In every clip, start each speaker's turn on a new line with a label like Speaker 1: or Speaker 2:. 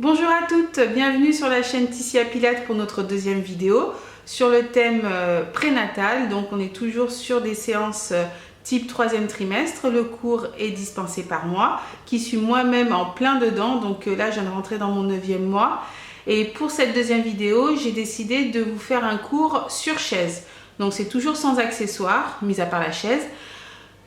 Speaker 1: Bonjour à toutes, bienvenue sur la chaîne Tissia Pilates pour notre deuxième vidéo sur le thème prénatal. Donc on est toujours sur des séances type troisième trimestre. Le cours est dispensé par moi, qui suis moi-même en plein dedans. Donc là je viens de rentrer dans mon 9e mois. Et pour cette deuxième vidéo, j'ai décidé de vous faire un cours sur chaise. Donc c'est toujours sans accessoires, mis à part la chaise.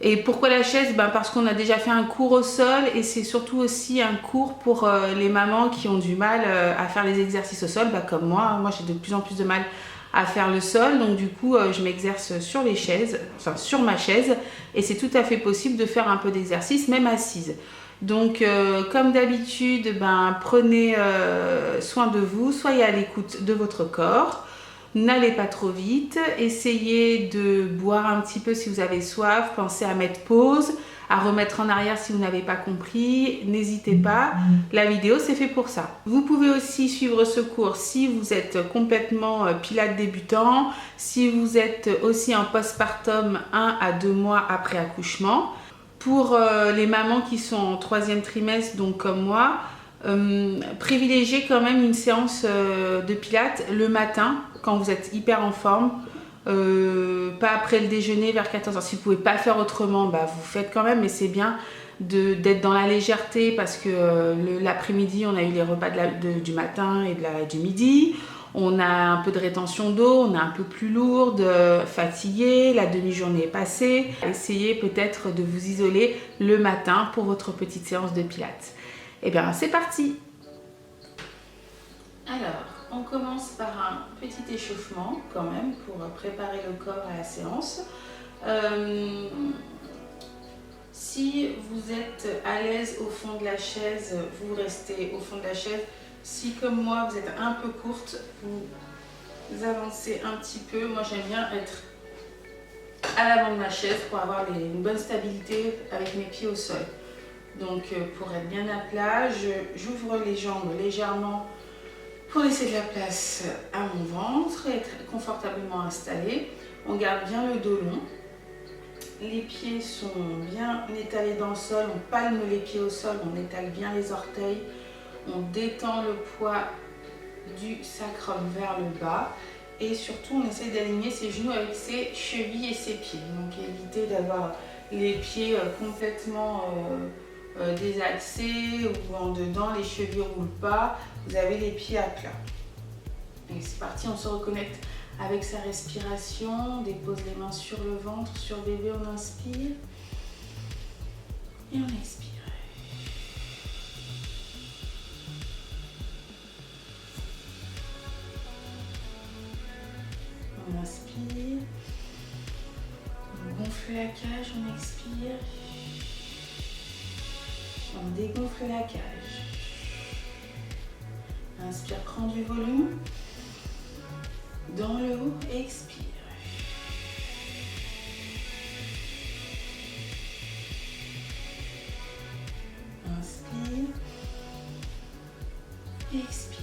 Speaker 1: Et pourquoi la chaise? Parce qu'on a déjà fait un cours au sol et c'est surtout aussi un cours pour les mamans qui ont du mal à faire les exercices au sol, comme moi. Moi j'ai de plus en plus de mal à faire le sol, donc du coup je m'exerce sur les chaises, enfin sur ma chaise, et c'est tout à fait possible de faire un peu d'exercice même assise. Donc comme d'habitude, prenez soin de vous, soyez à l'écoute de votre corps. N'allez pas trop vite, essayez de boire un petit peu si vous avez soif, pensez à mettre pause, à remettre en arrière si vous n'avez pas compris, n'hésitez pas, la vidéo c'est fait pour ça. Vous pouvez aussi suivre ce cours si vous êtes complètement pilates débutant, si vous êtes aussi en postpartum 1 à 2 mois après accouchement. Pour les mamans qui sont en troisième trimestre, donc comme moi, privilégiez quand même une séance de pilates le matin quand vous êtes hyper en forme, pas après le déjeuner vers 14h. Si vous ne pouvez pas faire autrement, vous faites quand même, mais c'est bien d'être dans la légèreté parce que l'après-midi on a eu les repas du matin et du midi, on a un peu de rétention d'eau, on est un peu plus lourde, fatiguée, la demi-journée est passée. Essayez peut-être de vous isoler le matin pour votre petite séance de pilates. Et bien c'est parti. Alors, on commence par un petit échauffement quand même pour préparer le corps à la séance. Si vous êtes à l'aise au fond de la chaise, vous restez au fond de la chaise. Si comme moi vous êtes un peu courte, vous avancez un petit peu. Moi j'aime bien être à l'avant de ma chaise pour avoir une bonne stabilité avec mes pieds au sol. Donc pour être bien à plat, j'ouvre les jambes légèrement pour laisser de la place à mon ventre, être confortablement installé. On garde bien le dos long. Les pieds sont bien étalés dans le sol, on palme les pieds au sol, on étale bien les orteils. On détend le poids du sacrum vers le bas. Et surtout, on essaie d'aligner ses genoux avec ses chevilles et ses pieds. Donc évitez d'avoir les pieds complètement désaxés ou en dedans, les chevilles ne roulent pas, vous avez les pieds à plat. Et c'est parti, on se reconnecte avec sa respiration, on dépose les mains sur le ventre, sur bébé, on inspire et on expire. On inspire, on gonfle la cage, on expire. On dégonfle la cage. Inspire, prends du volume. Dans le haut, expire. Inspire. Expire.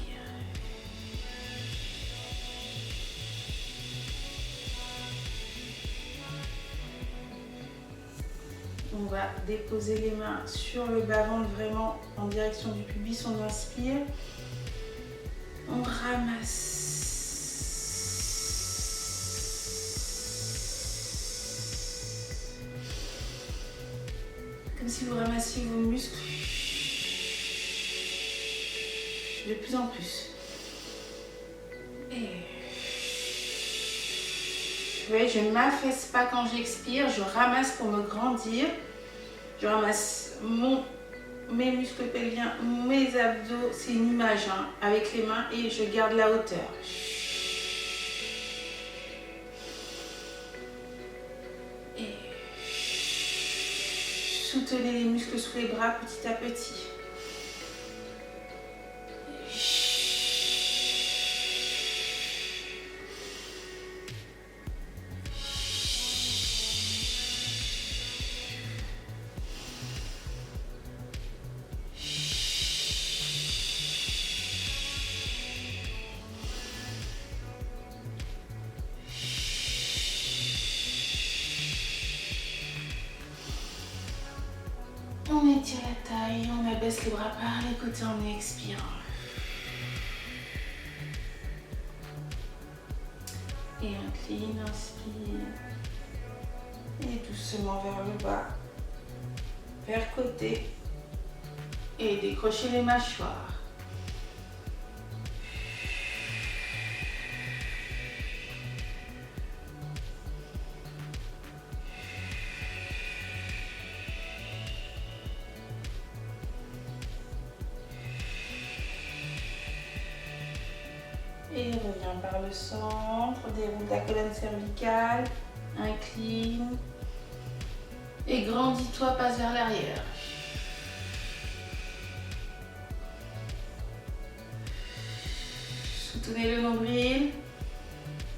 Speaker 1: On va déposer les mains sur le bas-ventre, vraiment en direction du pubis. On inspire. On ramasse. Comme si vous ramassiez vos muscles de plus en plus. Et ouais, je ne m'affaisse pas quand j'expire, je ramasse pour me grandir. Je ramasse mes muscles pelviens, mes abdos, c'est une image avec les mains et je garde la hauteur. Et soutenez les muscles sous les bras petit à petit. On étire la taille, on abaisse les bras par les côtés en expirant. Et incline, inspire. Et doucement vers le bas, vers côté. Et décrochez les mâchoires. Et reviens par le centre, déroule ta colonne cervicale, incline. Et grandis-toi, passe vers l'arrière. Soutenez le nombril,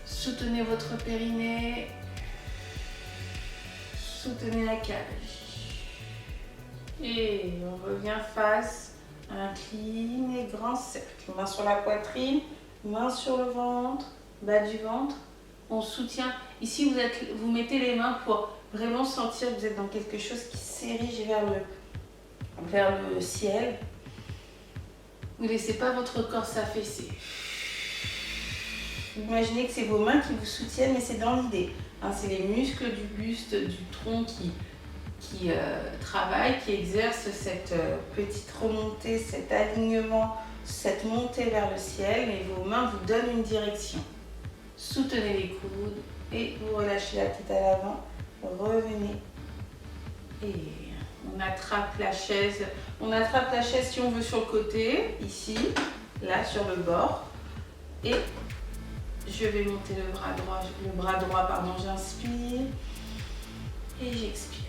Speaker 1: soutenez votre périnée, soutenez la cage. Et on revient face, incline et grand cercle. Main sur la poitrine, main sur le ventre, bas du ventre. On soutient. Ici, vous mettez les mains pour vraiment sentir que vous êtes dans quelque chose qui s'érige vers le ciel. Vous ne laissez pas votre corps s'affaisser. Imaginez que c'est vos mains qui vous soutiennent, mais c'est dans l'idée. Hein, c'est les muscles du buste, du tronc qui travaillent, qui exercent cette petite remontée, cet alignement, cette montée vers le ciel. Et vos mains vous donnent une direction. Soutenez les coudes et vous relâchez la tête à l'avant. Revenez. Et on attrape la chaise. On attrape la chaise si on veut sur le côté, ici, là sur le bord. Et je vais monter le bras droit, pardon, j'inspire et j'expire.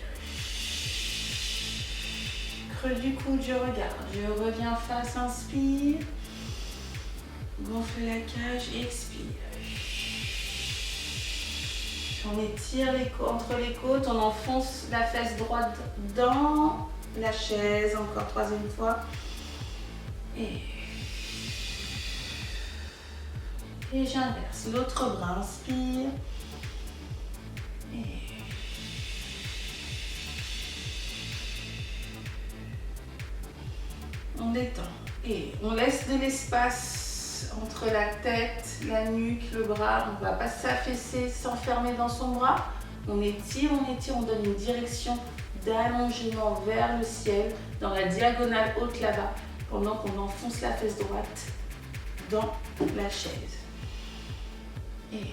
Speaker 1: Creux du coude, je regarde, je reviens face, inspire, gonfle la cage, expire. On étire entre les côtes, on enfonce la fesse droite dans la chaise, encore troisième fois. Et j'inverse. L'autre bras, inspire. Et on détend. Et on laisse de l'espace entre la tête, la nuque, le bras. On ne va pas s'affaisser, s'enfermer dans son bras. On étire, on donne une direction d'allongement vers le ciel, dans la diagonale haute là-bas, pendant qu'on enfonce la fesse droite dans la chaise. Et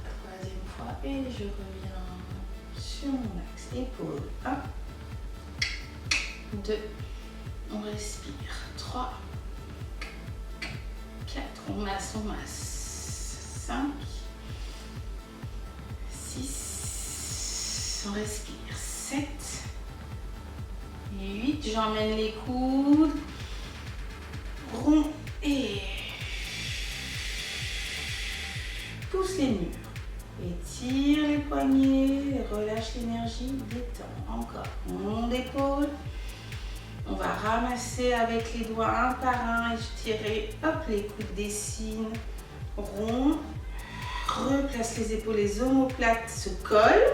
Speaker 1: troisième fois, et je reviens sur mon axe, épaule, 1, 2, on respire, 3, 4, on masse, 5, 6, on respire, 7 et 8, j'emmène les coudes, rond et pousse les murs. Étire les poignets, relâche l'énergie, détend. Encore. On d'épaule. On va ramasser avec les doigts un par un, étirer. Hop, les coudes dessinent. Rond. Replace les épaules, les omoplates se collent.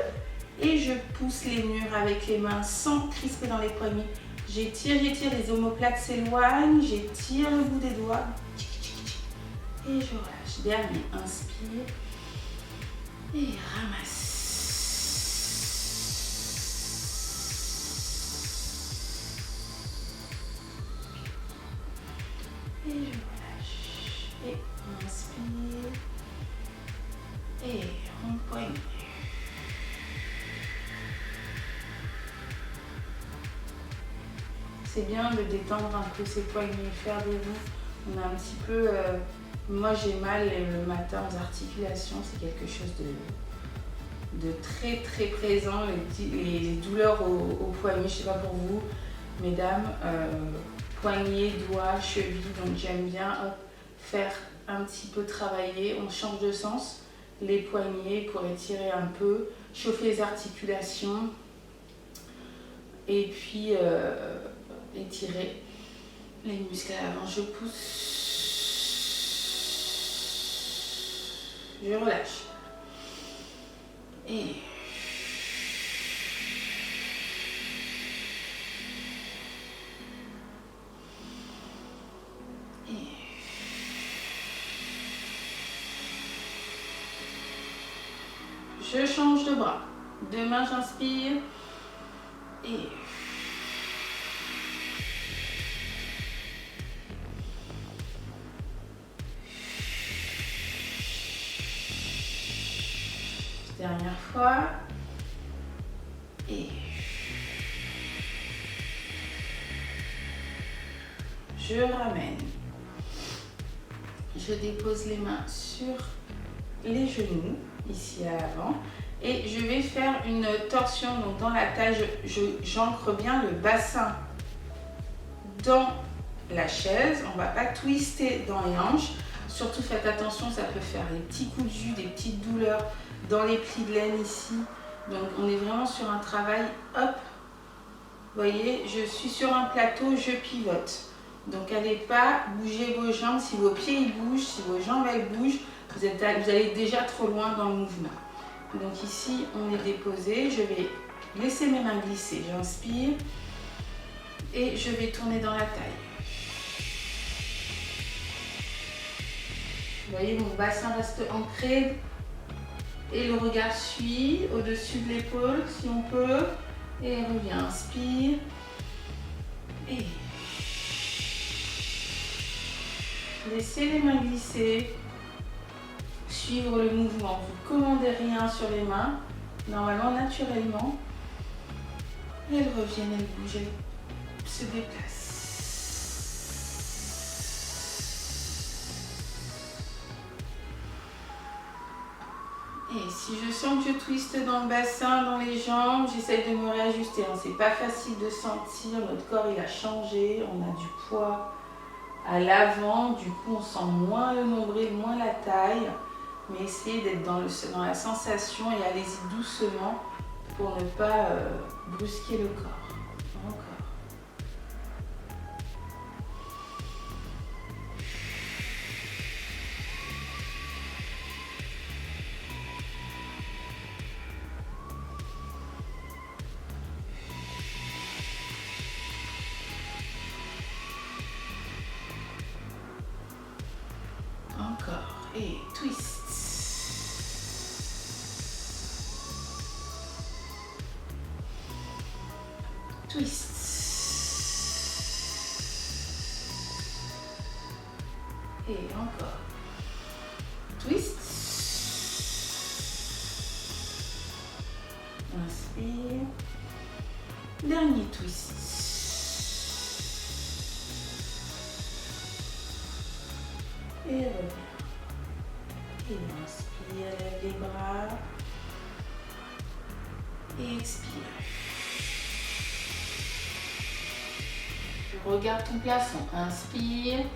Speaker 1: Et je pousse les murs avec les mains sans crisper dans les poignets. J'étire, les omoplates s'éloignent. J'étire le bout des doigts. Et je relâche. Dernier, inspire. Et ramasse. Et je relâche. Et inspire. Et on poigne. C'est bien de détendre un peu ses poignets, faire des roues. On a un petit peu... moi j'ai mal le matin aux articulations, c'est quelque chose de très très présent, les douleurs aux poignets, je ne sais pas pour vous, mesdames, poignets, doigts, chevilles, donc j'aime bien faire un petit peu travailler, on change de sens, les poignets pour étirer un peu, chauffer les articulations et puis étirer les muscles à l'avant, je pousse. Je relâche. Et Je change de bras. Deux mains, j'inspire. Et... dernière fois. Et... je ramène. Je dépose les mains sur les genoux, ici à l'avant. Et je vais faire une torsion, donc dans la taille, j'ancre bien le bassin dans la chaise. On ne va pas twister dans les hanches. Surtout faites attention, ça peut faire des petits coups de jus, des petites douleurs dans les plis de laine ici. Donc on est vraiment sur un travail, hop, vous voyez, je suis sur un plateau, je pivote. Donc n'allez pas bouger vos jambes, si vos pieds ils bougent, si vos jambes elles bougent, vous allez déjà trop loin dans le mouvement. Donc ici on est déposé, je vais laisser mes mains glisser, j'inspire et je vais tourner dans la taille. Vous voyez, mon bassin reste ancré et le regard suit au-dessus de l'épaule si on peut. Et revient, inspire. Et laissez les mains glisser. Suivre le mouvement. Vous ne commandez rien sur les mains. Normalement, naturellement. Elles reviennent, elles bougent, elles se déplacent. Et si je sens que je twiste dans le bassin, dans les jambes, j'essaye de me réajuster. C'est pas facile de sentir, notre corps il a changé, on a du poids à l'avant, du coup on sent moins le nombril, moins la taille. Mais essayez d'être dans la sensation et allez-y doucement pour ne pas brusquer le corps. Encore. Encore. Et twist. Twist. Et encore. Twist. Inspire. Dernier twist. Et reviens. Et inspire, lève les bras. Et expire. Regarde ton plafond. Inspire.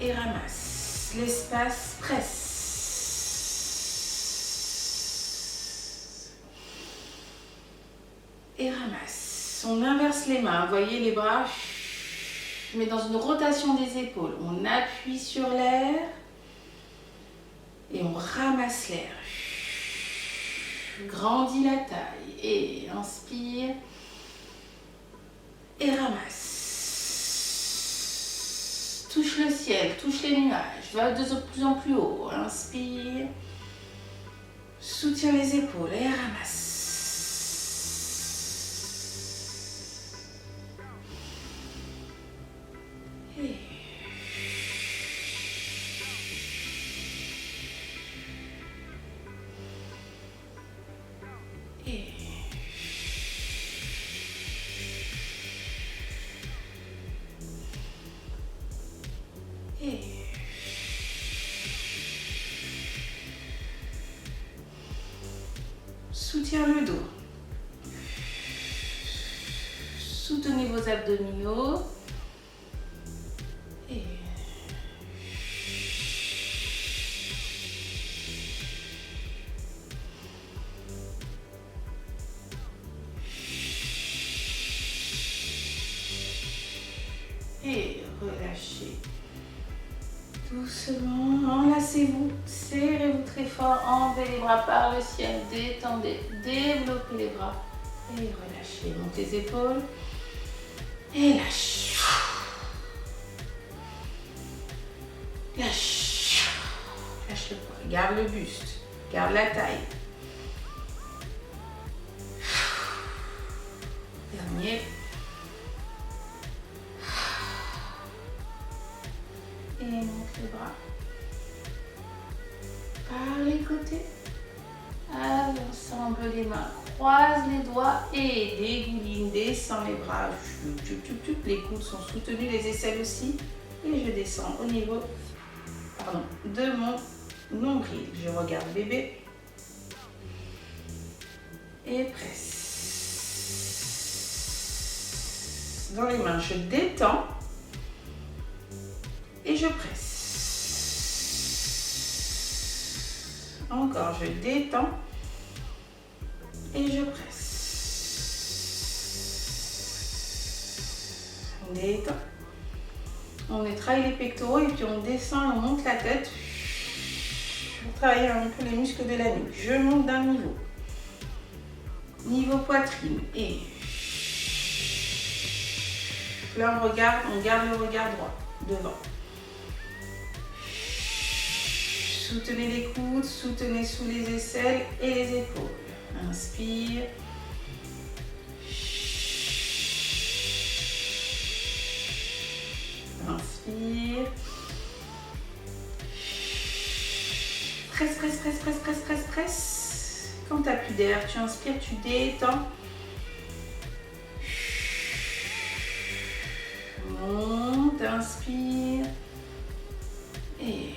Speaker 1: Et ramasse. L'espace presse. Et ramasse. On inverse les mains. Vous voyez les bras, mais dans une rotation des épaules. On appuie sur l'air. Et on ramasse l'air. Grandis la taille. Et inspire. Et ramasse. Touche le ciel, touche les nuages. Va de plus en plus haut. Inspire. Soutiens les épaules et ramasse. Et... soutiens le dos. Soutenez vos abdominaux. Et relâchez. Doucement, enlacez-vous, serrez-vous très fort, enlevez les bras par le ciel, détendez, développez les bras et relâchez. Montez les épaules et lâche. Lâche. Lâche le poids, garde le buste, Garde la taille. Dernier. Et monte les bras. Par les côtés. Ensemble les mains. Croise les doigts et dégouline. Descends les bras. Les coudes sont soutenus, les aisselles aussi. Et je descends au niveau de mon nombril. Je regarde bébé. Et presse. Dans les mains, je détends. Et je presse. Encore, je détends. Et je presse. On détend. On travaille les pectoraux et puis on descend et on monte la tête. Pour travailler un peu les muscles de la nuque. Je monte d'un niveau. Niveau poitrine. Et là, on garde le regard droit devant. Soutenez les coudes, soutenez sous les aisselles et les épaules. Inspire. Inspire. Presse, presse, presse, presse, presse, presse, presse. Quand tu n'as plus d'air, tu inspires, tu détends. Monte, inspire. Et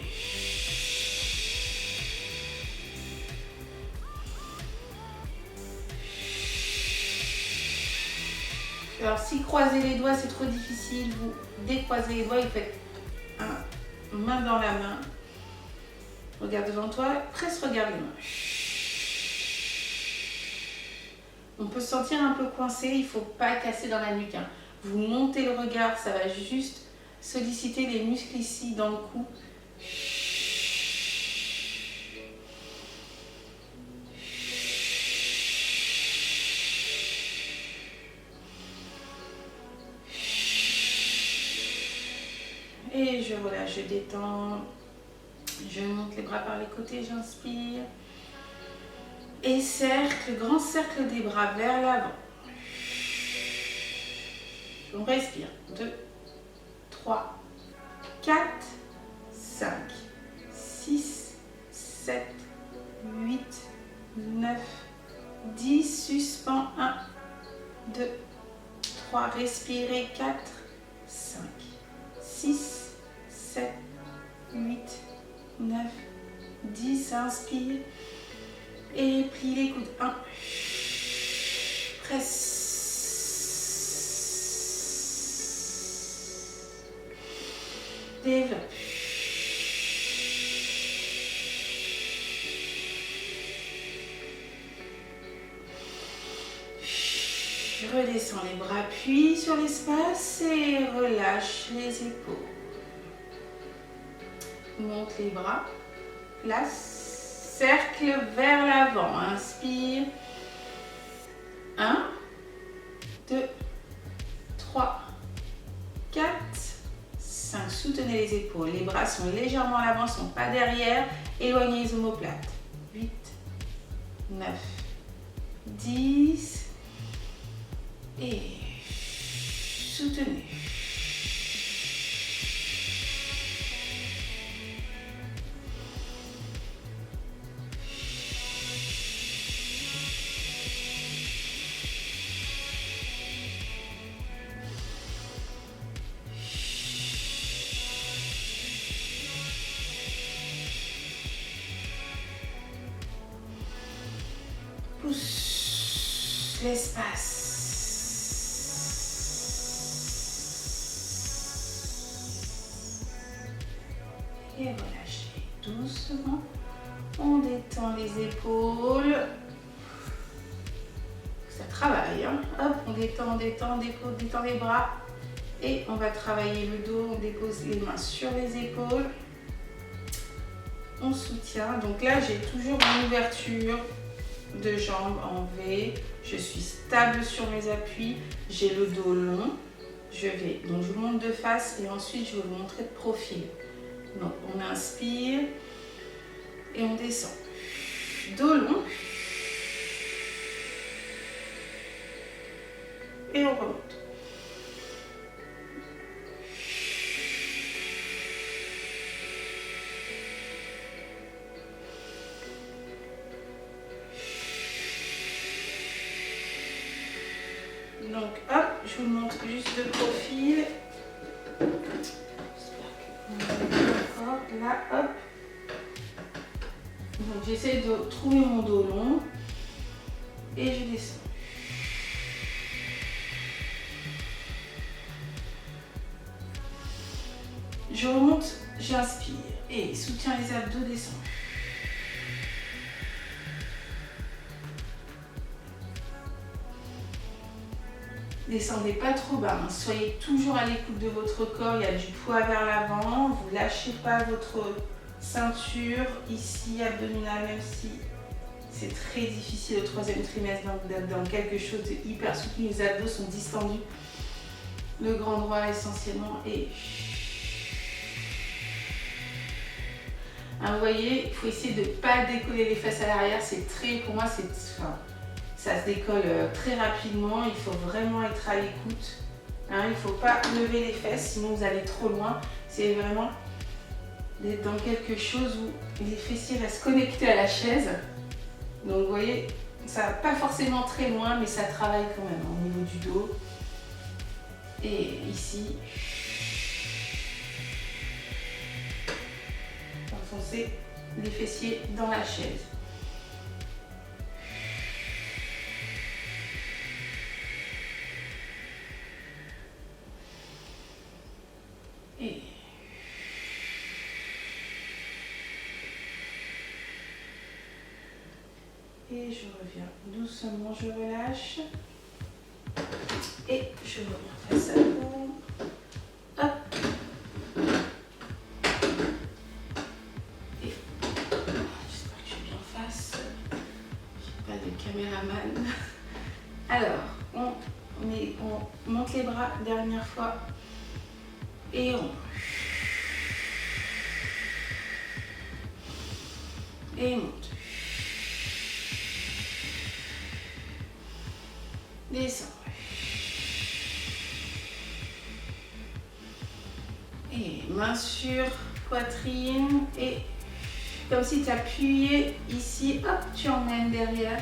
Speaker 1: alors, si croiser les doigts c'est trop difficile, vous décroisez les doigts et faites main dans la main. Regarde devant toi, presse, regarde les mains. On peut se sentir un peu coincé, il ne faut pas casser dans la nuque. Vous montez le regard, ça va juste solliciter les muscles ici dans le cou. Et je relâche, je détends. Je monte les bras par les côtés, j'inspire. Et cercle, grand cercle des bras vers l'avant. On respire. 2, 3, 4, 5, 6, 7, 8, 9, 10. Suspend. 1, 2, 3. Respirez. 4, 5, 6, 7, 8, 9, 10. Inspire. Et plie les coudes. 1. Presse. Développe. Redescends les bras, appuie sur l'espace et relâche les épaules. Monte les bras. Place. Cercle vers l'avant. Inspire. 1, 2, 3, 4, 5. Soutenez les épaules. Les bras sont légèrement à l'avant, ne sont pas derrière. Éloignez les omoplates. 8, 9, 10. Et soutenez. Pousse l'espace. Et relâchez doucement. On détend les épaules. Ça travaille. Hop, on détend, on détend les bras. Et on va travailler le dos. On dépose les mains sur les épaules. On soutient. Donc là, j'ai toujours une ouverture de jambes en V. Je suis stable sur mes appuis. J'ai le dos long. Donc je monte de face et ensuite je vais vous montrer de profil. Donc on inspire et on descend. dos long. Et on remonte. Donc hop, je vous montre juste de profil. D'accord, là hop. Donc j'essaie de trouver mon dos long et je descends. Je remonte, j'inspire et soutiens les abdos, descends. Descendez pas trop bas, hein. Soyez toujours à l'écoute de votre corps, il y a du poids vers l'avant, vous lâchez pas votre ceinture ici abdominale, même si c'est très difficile au troisième trimestre d'être dans quelque chose de hyper soutenu, les abdos sont distendus, le grand droit essentiellement et hein, vous voyez, il faut essayer de ne pas décoller les fesses à l'arrière, c'est très, pour moi c'est, enfin, ça se décolle très rapidement, il faut vraiment être à l'écoute. Hein, il ne faut pas lever les fesses, sinon vous allez trop loin. C'est vraiment d'être dans quelque chose où les fessiers restent connectés à la chaise. Donc vous voyez, ça va pas forcément très loin, mais ça travaille quand même au niveau du dos. Et ici, enfoncer les fessiers dans la chaise. Et je reviens doucement, je relâche. Et je reviens face à vous. Hop. Et j'espère que je suis bien face. J'ai pas de caméraman. Alors, on monte les bras, dernière fois. Et on... Et monte. Descends. Et main sur poitrine et comme si tu appuyais ici, hop, tu emmènes derrière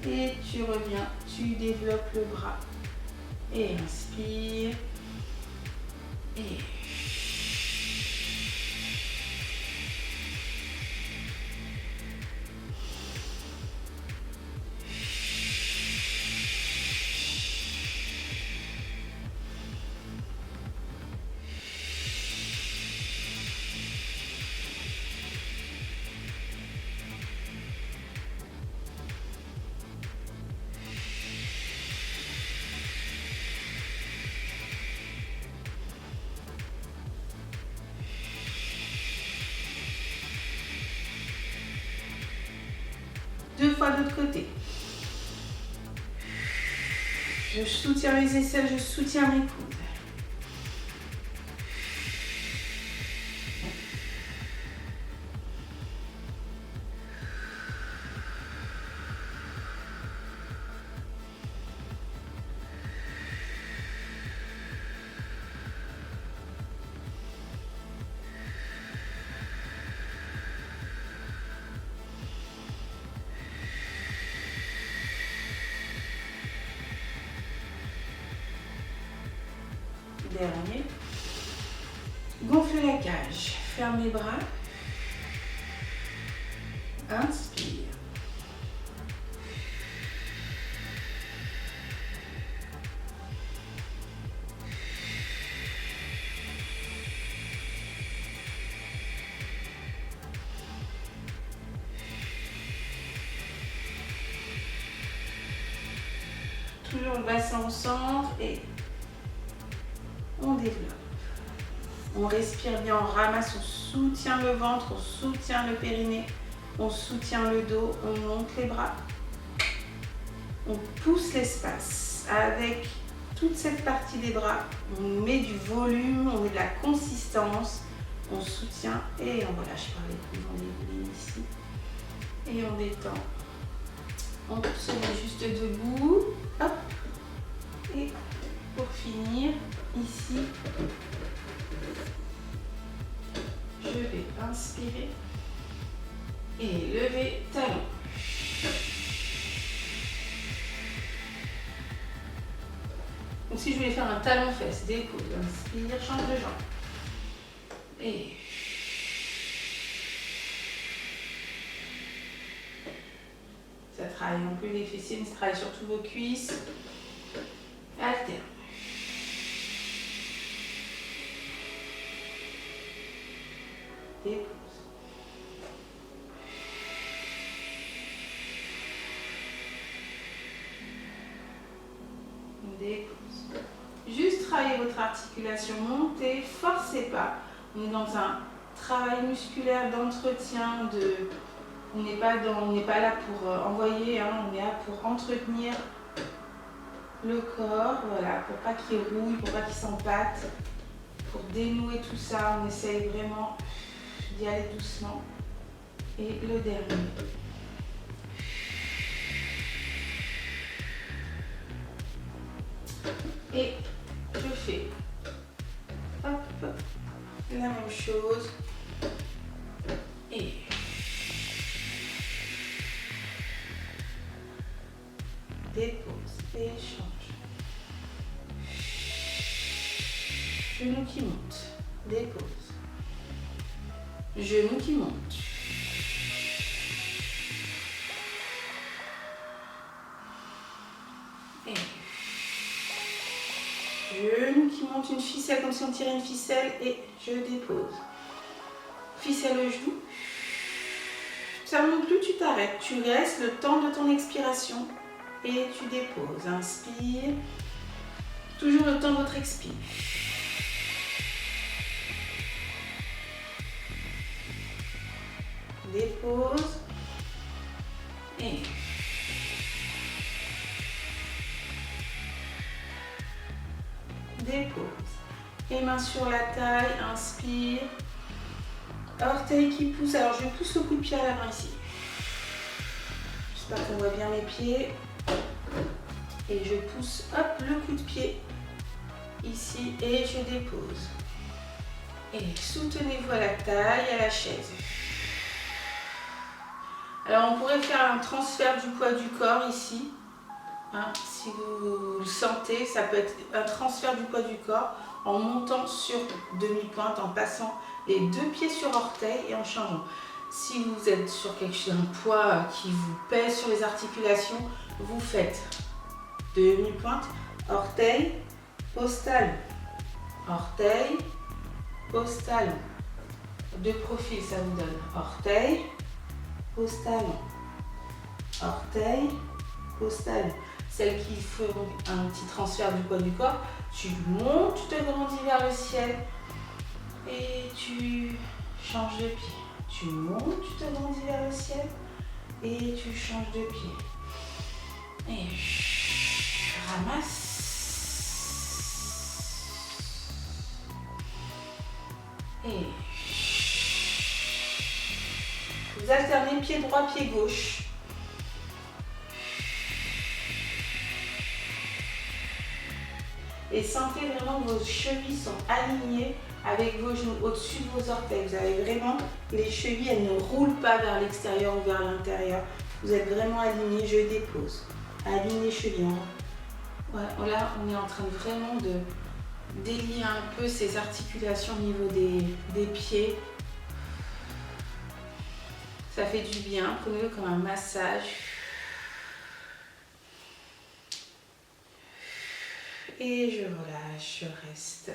Speaker 1: et tu reviens, tu développes le bras et inspire et deux fois de l'autre côté. Je soutiens mes aisselles, je soutiens mes coudes. Dernier. Gonfle la cage. Ferme les bras. Inspire. Toujours le bassin au centre et on développe. On respire bien, on ramasse, on soutient le ventre, on soutient le périnée, on soutient le dos, on monte les bras. On pousse l'espace avec toute cette partie des bras. On met du volume, on met de la consistance, on soutient et on relâche par les coudes, on les ici. Et on détend. On se met juste debout. Hop. Et pour finir, ici, je vais inspirer et lever talon. Donc si je voulais faire un talon-fesse, dépose, inspire, change de jambe. Et ça travaille un peu les fessiers, mais ça travaille surtout vos cuisses. Alterne. Dépose. Dépose. Juste travaillez votre articulation, montez, forcez pas. On est dans un travail musculaire d'entretien, on n'est pas là pour envoyer, hein, on est là pour entretenir le corps, voilà, pour pas qu'il rouille, pour pas qu'il s'empâte, pour dénouer tout ça, on essaye vraiment d'y aller doucement. Et le dernier. Et je fais hop, la même chose. Et dépose et change. Genou qui monte, dépose. Genou qui monte. Et genou qui monte, une ficelle comme si on tirait une ficelle et je dépose. Ficelle au genou. Ça ne monte plus, tu t'arrêtes. Tu restes le temps de ton expiration et tu déposes. Inspire. Toujours le temps de votre expire. Dépose. Et dépose. Et main sur la taille, inspire. Orteil qui pousse. Alors je pousse le coup de pied à la main ici. J'espère qu'on voit bien mes pieds. Et je pousse, hop, le coup de pied ici et je dépose. Et soutenez-vous à la taille, à la chaise. Alors on pourrait faire un transfert du poids du corps ici. Hein, si vous le sentez, ça peut être un transfert du poids du corps en montant sur demi-pointe, en passant les deux pieds sur orteil et en changeant. Si vous êtes sur quelque chose, un poids qui vous pèse sur les articulations, vous faites demi-pointe, orteil, pose talon, orteil, pose talon. De profil, ça vous donne orteil, pose talon, orteil, pose talon. Celles qui feront un petit transfert du poids du corps, tu montes, tu te grandis vers le ciel et tu changes de pied. Tu montes, tu te grandis vers le ciel et tu changes de pied. Et ramasse. Et vous alternez pied droit, pied gauche. Et sentez vraiment que vos chevilles sont alignées avec vos genoux au-dessus de vos orteils. Vous avez vraiment les chevilles, elles ne roulent pas vers l'extérieur ou vers l'intérieur. Vous êtes vraiment alignés, je dépose. Alignez les chevilles. Ouais, là, on est en train de vraiment de délier un peu ces articulations au niveau des pieds. Ça fait du bien, prenez-le comme un massage. Et je relâche, je reste.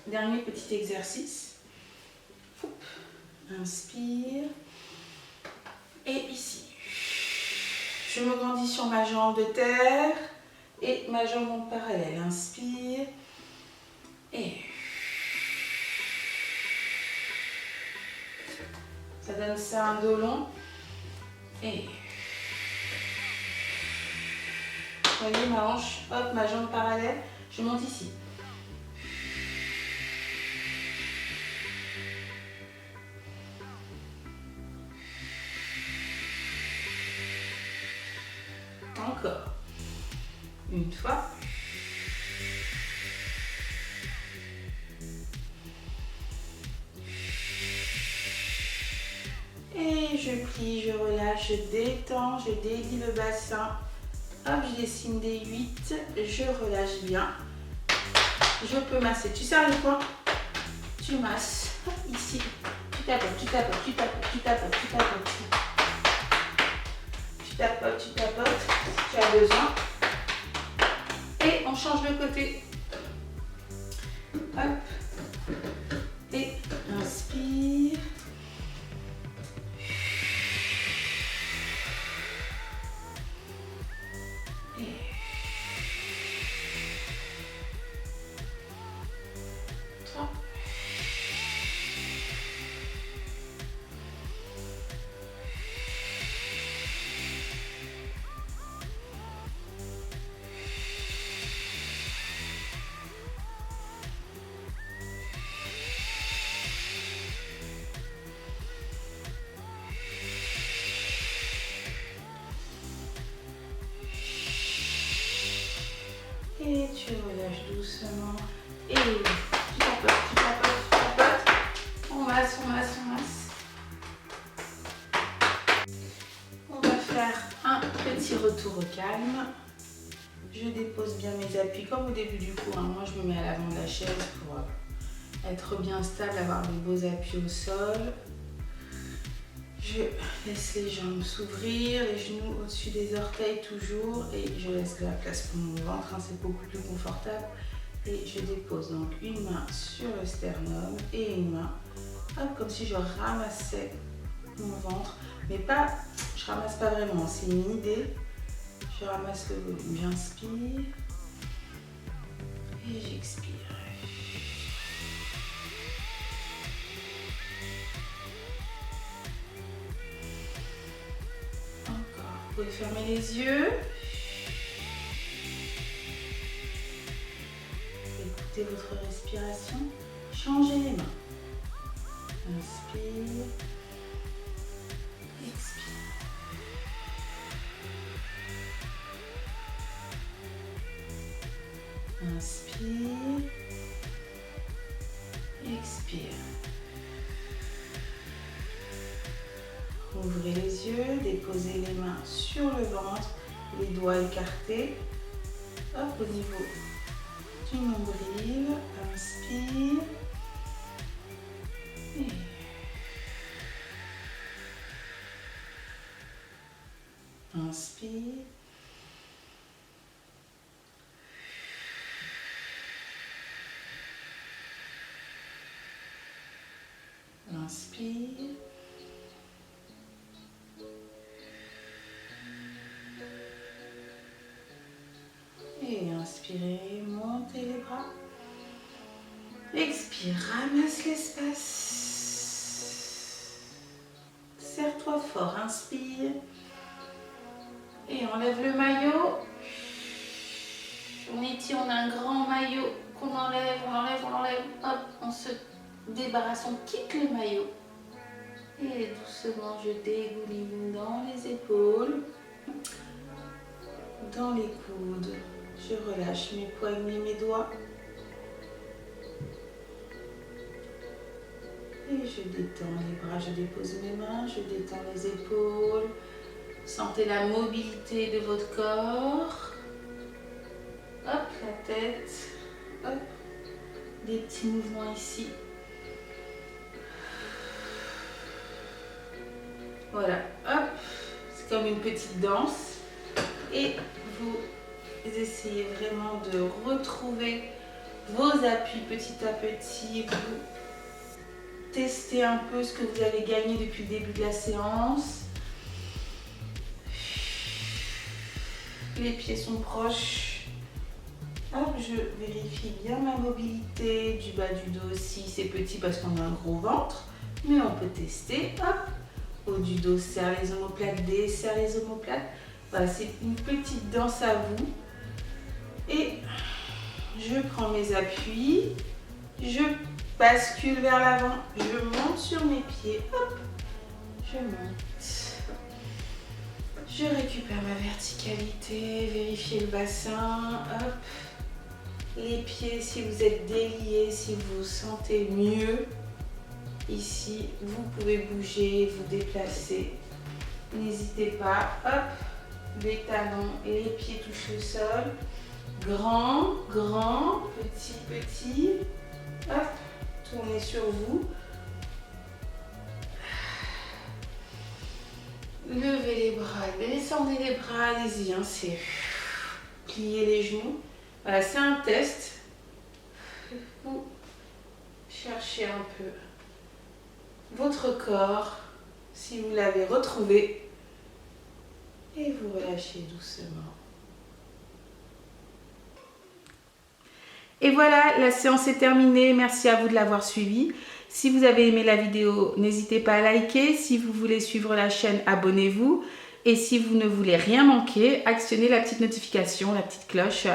Speaker 1: Dernier petit exercice. Inspire. Et ici. Je me grandis sur ma jambe de terre et ma jambe en parallèle. Inspire. Et ça donne ça un dos long. Et voyez ma hanche, hop, ma jambe parallèle, je monte ici. encore. Une fois. Et je plie, je relâche, je détends, je délie le bassin. Hop, je dessine des 8, je relâche bien. Je peux masser. Tu serres les poings, tu masses. Hop, ici. Tu tapotes, tu tapotes, tu tapotes, tu tapotes, tu tapotes. Tu tapotes, tu tapotes, si tu as besoin. Et on change de côté. Hop. Et inspire. Et tu relâches doucement. Et tu tapotes, tu tapotes, tu tapotes. On masse, on masse, on masse. On va faire un petit retour au calme. Je dépose bien mes appuis comme au début du cours. Moi, je me mets à l'avant de la chaise pour être bien stable, avoir de beaux appuis au sol. Je laisse les jambes s'ouvrir, les genoux au-dessus des orteils toujours, et je laisse de la place pour mon ventre, c'est beaucoup plus confortable. Et je dépose donc une main sur le sternum et une main, hop, comme si je ramassais mon ventre, mais pas, je ramasse pas vraiment, c'est une idée. Je ramasse le volume, j'inspire et j'expire. Vous pouvez fermer les yeux. Écoutez votre respiration. Changez les mains. Inspire. Expire. Inspire. Expire. Ouvrez les yeux, déposez les mains sur le ventre, les doigts écartés. Hop, au niveau du nombril. Inspire. Et inspire. Inspire. Et inspirez, montez les bras. Expire, ramasse l'espace. Serre-toi fort, inspire. Et enlève le maillot. On étire, on a un grand maillot qu'on enlève, on l'enlève, on l'enlève. Hop, on se débarrasse, on quitte le maillot. Et doucement, je dégouline dans les épaules, dans les coudes. Je relâche mes poignets, mes doigts. Et je détends les bras, je dépose mes mains, je détends les épaules. Sentez la mobilité de votre corps. Hop, la tête. Hop, des petits mouvements ici. Voilà, hop, c'est comme une petite danse. Et vous essayez vraiment de retrouver vos appuis petit à petit. Vous testez un peu ce que vous avez gagné depuis le début de la séance. Les pieds sont proches. Hop, je vérifie bien ma mobilité du bas du dos. Si c'est petit parce qu'on a un gros ventre, mais on peut tester. Hop, haut du dos, serre les omoplates, desserre les omoplates. Voilà, c'est une petite danse à vous. Et je prends mes appuis, je bascule vers l'avant, je monte sur mes pieds, hop, je monte, Je récupère ma verticalité, vérifiez le bassin, hop. Les pieds, si vous êtes déliés, si vous vous sentez mieux, ici, vous pouvez bouger, vous déplacer. N'hésitez pas, hop, les talons et les pieds touchent le sol. Grand, grand, petit, petit, hop, tournez sur vous. Levez les bras, descendez les bras, allez-y, hein, c'est plier les genoux. Voilà, c'est un test. Vous cherchez un peu votre corps, si vous l'avez retrouvé, et vous relâchez doucement. Et voilà, la séance est terminée. Merci à vous de l'avoir suivie. Si vous avez aimé la vidéo, n'hésitez pas à liker. Si vous voulez suivre la chaîne, abonnez-vous. Et si vous ne voulez rien manquer, actionnez la petite notification, la petite cloche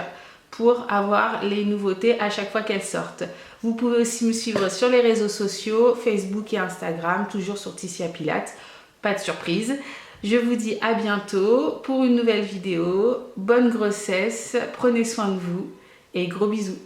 Speaker 1: pour avoir les nouveautés à chaque fois qu'elles sortent. Vous pouvez aussi me suivre sur les réseaux sociaux, Facebook et Instagram, toujours sur Ticia Pilates. Pas de surprise. Je vous dis à bientôt pour une nouvelle vidéo. Bonne grossesse, prenez soin de vous et gros bisous.